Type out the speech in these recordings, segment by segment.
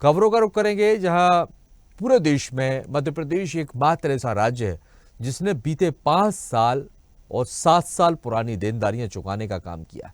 खबरों का रुख करेंगे जहां पूरे देश में मध्य प्रदेश एकमात्र ऐसा राज्य है जिसने बीते 5 साल और 7 साल पुरानी देनदारियां चुकाने का काम किया।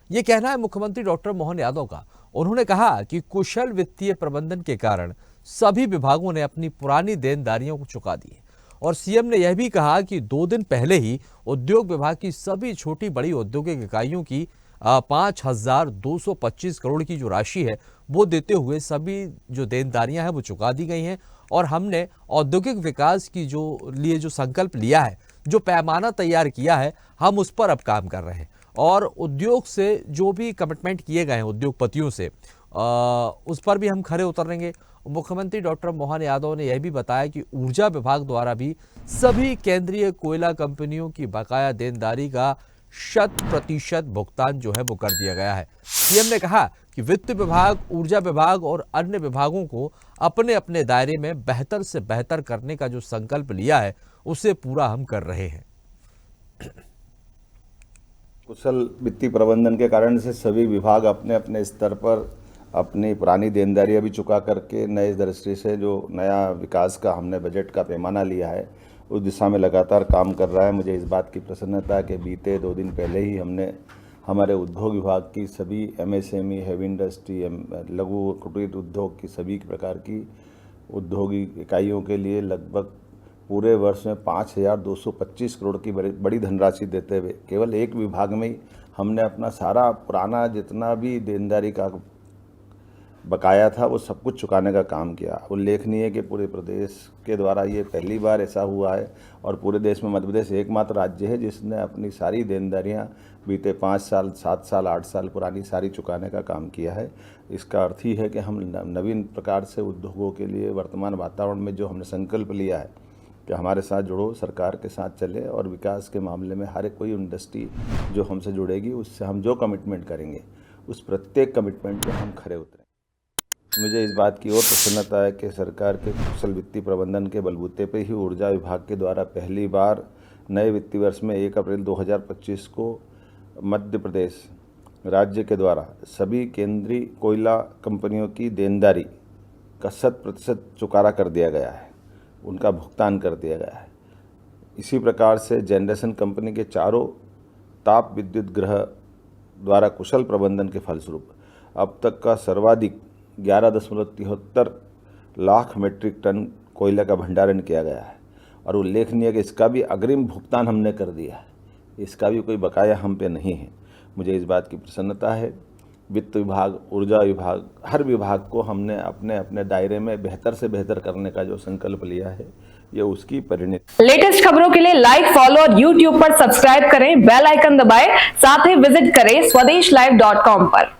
ये कहना है मुख्यमंत्री डॉक्टर मोहन यादव का। उन्होंने कहा कि कुशल वित्तीय प्रबंधन के कारण सभी विभागों ने अपनी पुरानी देनदारियों को चुका दी है। और सीएम ने यह भी कहा कि 2 दिन पहले ही उद्योग विभाग की सभी छोटी बड़ी औद्योगिक इकाइयों की 5,225 करोड़ की जो राशि है वो देते हुए सभी जो देनदारियां हैं वो चुका दी गई हैं। और हमने औद्योगिक विकास की जो संकल्प लिया है, जो पैमाना तैयार किया है, हम उस पर अब काम कर रहे हैं। और उद्योग से जो भी कमिटमेंट किए गए हैं उद्योगपतियों से, उस पर भी हम खरे उतरेंगे। मुख्यमंत्री डॉक्टर मोहन यादव ने यह भी बताया कि ऊर्जा विभाग द्वारा भी सभी केंद्रीय कोयला कंपनियों की बकाया देनदारी का 100% भुगतान जो है वो कर दिया गया है। सीएम ने कहा कि वित्त विभाग, ऊर्जा विभाग और अन्य विभागों को अपने अपने दायरे में बेहतर से बेहतर करने का जो संकल्प लिया है उसे पूरा हम कर रहे हैं। कुशल वित्तीय प्रबंधन के कारण से सभी विभाग अपने अपने स्तर पर अपनी पुरानी देनदारियां भी चुका करके नए दृष्टि से जो नया विकास का हमने बजट का पैमाना लिया है उस दिशा में लगातार काम कर रहा है। मुझे इस बात की प्रसन्नता है कि बीते 2 दिन पहले ही हमने हमारे उद्योग विभाग की सभी एमएसएमई, हैवी इंडस्ट्री, लघु कुटीर उद्योग की सभी प्रकार की औद्योगिक इकाइयों के लिए लगभग पूरे वर्ष में 5,225 करोड़ की बड़ी धनराशि देते हुए केवल एक विभाग में ही हमने अपना सारा पुराना जितना भी देनदारी का बकाया था वो सब कुछ चुकाने का काम किया। उल्लेखनीय है कि पूरे प्रदेश के द्वारा ये पहली बार ऐसा हुआ है और पूरे देश में मध्य प्रदेश एकमात्र राज्य है जिसने अपनी सारी देनदारियां बीते 5 साल, 7 साल, 8 साल पुरानी सारी चुकाने का काम किया है। इसका अर्थ ही है कि हम नवीन प्रकार से उद्योगों के लिए वर्तमान वातावरण में जो हमने संकल्प लिया है कि हमारे साथ जुड़ो, सरकार के साथ चले और विकास के मामले में हर कोई इंडस्ट्री जो हमसे जुड़ेगी उससे हम जो कमिटमेंट करेंगे उस प्रत्येक कमिटमेंट पर हम खरे उतरें। मुझे इस बात की और प्रसन्नता है कि सरकार के कुशल वित्तीय प्रबंधन के बलबूते पर ही ऊर्जा विभाग के द्वारा पहली बार नए वित्तीय वर्ष में 1 अप्रैल 2025 को मध्य प्रदेश राज्य के द्वारा सभी केंद्रीय कोयला कंपनियों की देनदारी का 100% चुकारा कर दिया गया है, उनका भुगतान कर दिया गया है। इसी प्रकार से जनरेशन कंपनी के चारों ताप विद्युत गृह द्वारा कुशल प्रबंधन के फलस्वरूप अब तक का सर्वाधिक 11.73 लाख मीट्रिक टन कोयले का भंडारण किया गया है। और उल्लेखनीय है कि इसका भी अग्रिम भुगतान हमने कर दिया है, इसका भी कोई बकाया हम पे नहीं है। मुझे इस बात की प्रसन्नता है। वित्त विभाग, ऊर्जा विभाग, हर विभाग को हमने अपने अपने दायरे में बेहतर से बेहतर करने का जो संकल्प लिया है ये उसकी परिणति। लेटेस्ट खबरों के लिए लाइक, फॉलो और यूट्यूब पर सब्सक्राइब करें, बेल आइकन दबाएं, साथ ही विजिट करें swedishlive.com पर।